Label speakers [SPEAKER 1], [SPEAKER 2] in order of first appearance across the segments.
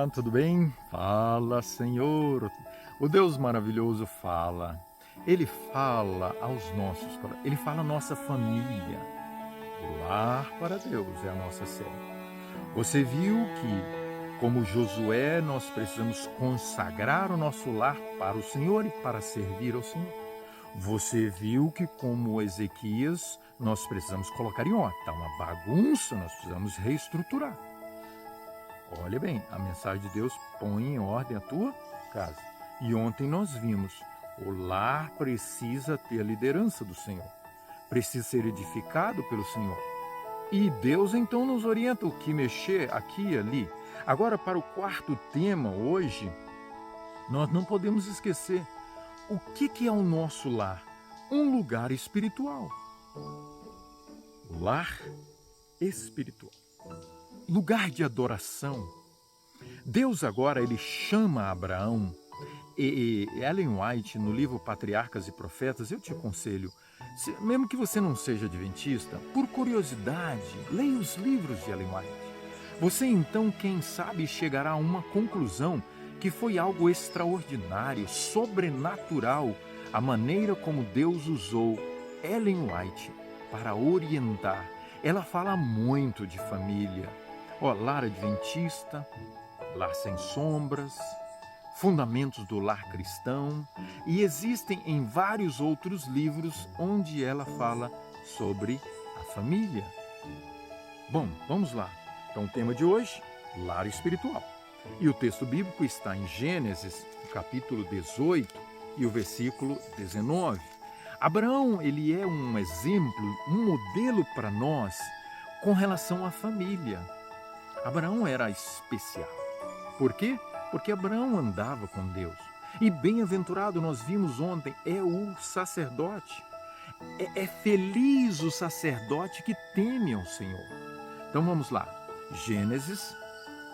[SPEAKER 1] Olá, tudo bem? Fala, Senhor. O Deus maravilhoso fala. Ele fala aos nossos corações. Ele fala à nossa família. O lar para Deus é a nossa sede. Você viu que, como Josué, nós precisamos consagrar o nosso lar para o Senhor e para servir ao Senhor. Você viu que, como Ezequias, nós precisamos colocar em ordem. Está uma bagunça, nós precisamos reestruturar. Olha bem, a mensagem de Deus põe em ordem a tua casa. E ontem nós vimos, o lar precisa ter a liderança do Senhor. Precisa ser edificado pelo Senhor. E Deus então nos orienta o que mexer aqui e ali. Agora, para o quarto tema hoje, nós não podemos esquecer o que é o nosso lar? Um lugar espiritual. Lar espiritual. Lugar de adoração. Deus agora ele chama Abraão e Ellen White no livro Patriarcas e Profetas, eu te aconselho, mesmo que você não seja adventista, por curiosidade, leia os livros de Ellen White. Você então, quem sabe, chegará a uma conclusão que foi algo extraordinário, sobrenatural, a maneira como Deus usou Ellen White para orientar. Ela fala muito de família. Lar adventista, lar sem sombras, fundamentos do lar cristão, e existem em vários outros livros onde ela fala sobre a família. Bom, vamos lá. Então o tema de hoje, lar espiritual. E o texto bíblico está em Gênesis, capítulo 18 e o versículo 19. Abraão, ele é um exemplo, um modelo para nós com relação à família. Abraão era especial. Por quê? Porque Abraão andava com Deus. E bem-aventurado, nós vimos ontem, é o sacerdote. É feliz o sacerdote que teme ao Senhor. Então vamos lá. Gênesis,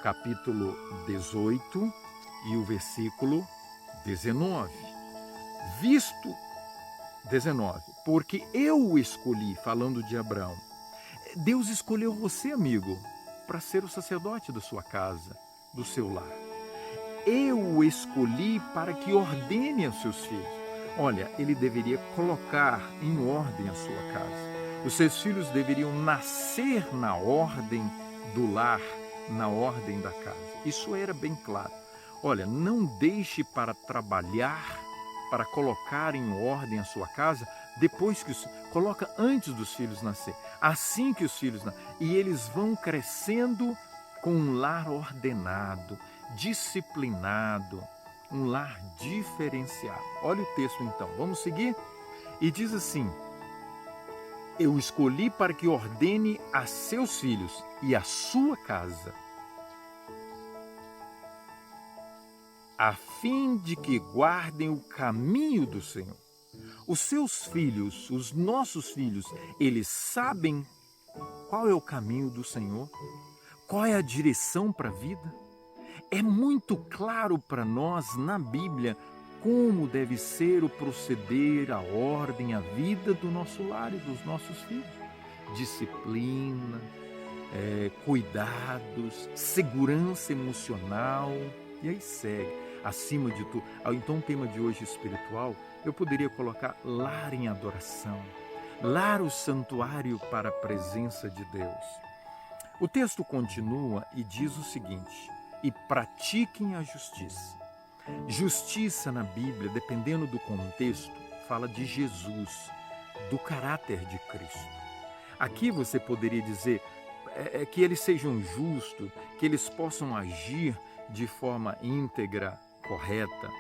[SPEAKER 1] capítulo 18 e o versículo 19. Visto 19, porque eu o escolhi, falando de Abraão. Deus escolheu você, amigo, para ser o sacerdote da sua casa, do seu lar. Eu o escolhi para que ordene aos seus filhos. Olha, ele deveria colocar em ordem a sua casa. Os seus filhos deveriam nascer na ordem do lar, na ordem da casa. Isso era bem claro. Olha, não deixe para trabalhar, para colocar em ordem a sua casa, depois que coloca antes dos filhos nascer, assim que os filhos nascem, e eles vão crescendo com um lar ordenado, disciplinado, um lar diferenciado. Olha o texto então, vamos seguir? E diz assim: eu escolhi para que ordene a seus filhos e a sua casa, a fim de que guardem o caminho do Senhor. Os seus filhos, os nossos filhos, eles sabem qual é o caminho do Senhor? Qual é a direção para a vida? É muito claro para nós na Bíblia como deve ser o proceder, a ordem, a vida do nosso lar e dos nossos filhos. Disciplina, cuidados, segurança emocional, e aí segue. Acima de tudo, então o tema de hoje espiritual, eu poderia colocar lar em adoração, lar o santuário para a presença de Deus. O texto continua e diz o seguinte: e pratiquem a justiça. Justiça na Bíblia, dependendo do contexto, fala de Jesus, do caráter de Cristo. Aqui você poderia dizer que eles sejam justos, que eles possam agir de forma íntegra, correta.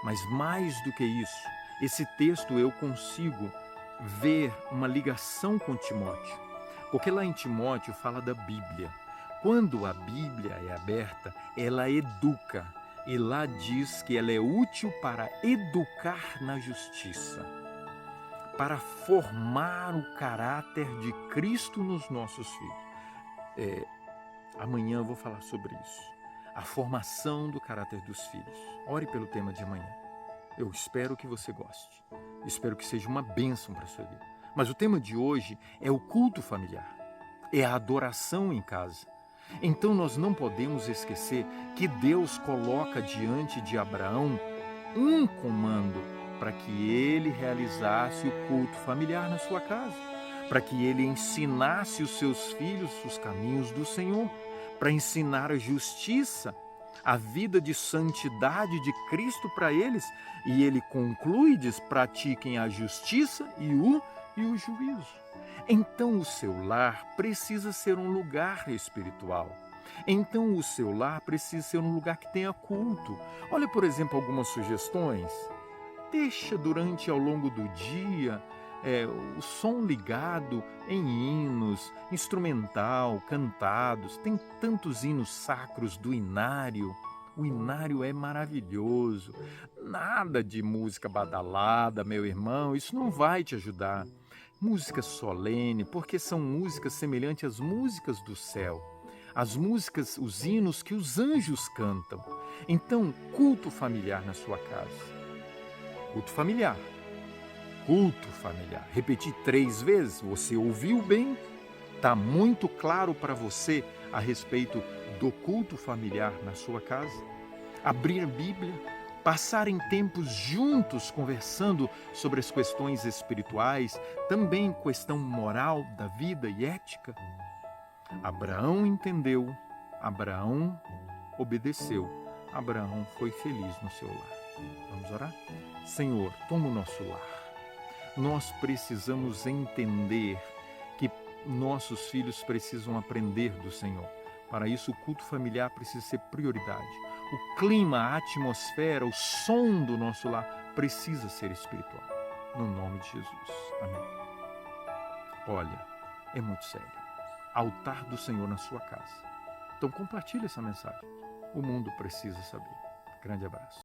[SPEAKER 1] Mas mais do que isso, esse texto eu consigo ver uma ligação com Timóteo. Porque lá em Timóteo fala da Bíblia. Quando a Bíblia é aberta, ela educa. E lá diz que ela é útil para educar na justiça, para formar o caráter de Cristo nos nossos filhos. Amanhã eu vou falar sobre isso. A formação do caráter dos filhos. Ore pelo tema de amanhã. Eu espero que você goste. Espero que seja uma bênção para a sua vida. Mas o tema de hoje é o culto familiar. É a adoração em casa. Então nós não podemos esquecer que Deus coloca diante de Abraão um comando para que ele realizasse o culto familiar na sua casa, para que ele ensinasse os seus filhos os caminhos do Senhor, para ensinar a justiça, a vida de santidade de Cristo para eles. E ele conclui, diz: pratiquem a justiça e o juízo. Então o seu lar precisa ser um lugar espiritual. Então o seu lar precisa ser um lugar que tenha culto. Olha, por exemplo, algumas sugestões. Deixa durante ao longo do dia o som ligado em hinos, instrumental, cantados. Tem tantos hinos sacros do inário. O inário é maravilhoso. Nada de música badalada, meu irmão, isso não vai te ajudar. Música solene, porque são músicas semelhantes às músicas do céu. As músicas, os hinos que os anjos cantam. Então, culto familiar na sua casa. Culto familiar. Culto familiar. Repeti 3 vezes, você ouviu bem? Está muito claro para você a respeito do culto familiar na sua casa? Abrir a Bíblia, passarem tempos juntos conversando sobre as questões espirituais, também questão moral da vida e ética? Abraão entendeu, Abraão obedeceu, Abraão foi feliz no seu lar. Vamos orar? Senhor, toma o nosso lar. Nós precisamos entender que nossos filhos precisam aprender do Senhor. Para isso, o culto familiar precisa ser prioridade. O clima, a atmosfera, o som do nosso lar precisa ser espiritual. No nome de Jesus. Amém. Olha, é muito sério. Altar do Senhor na sua casa. Então compartilhe essa mensagem. O mundo precisa saber. Grande abraço.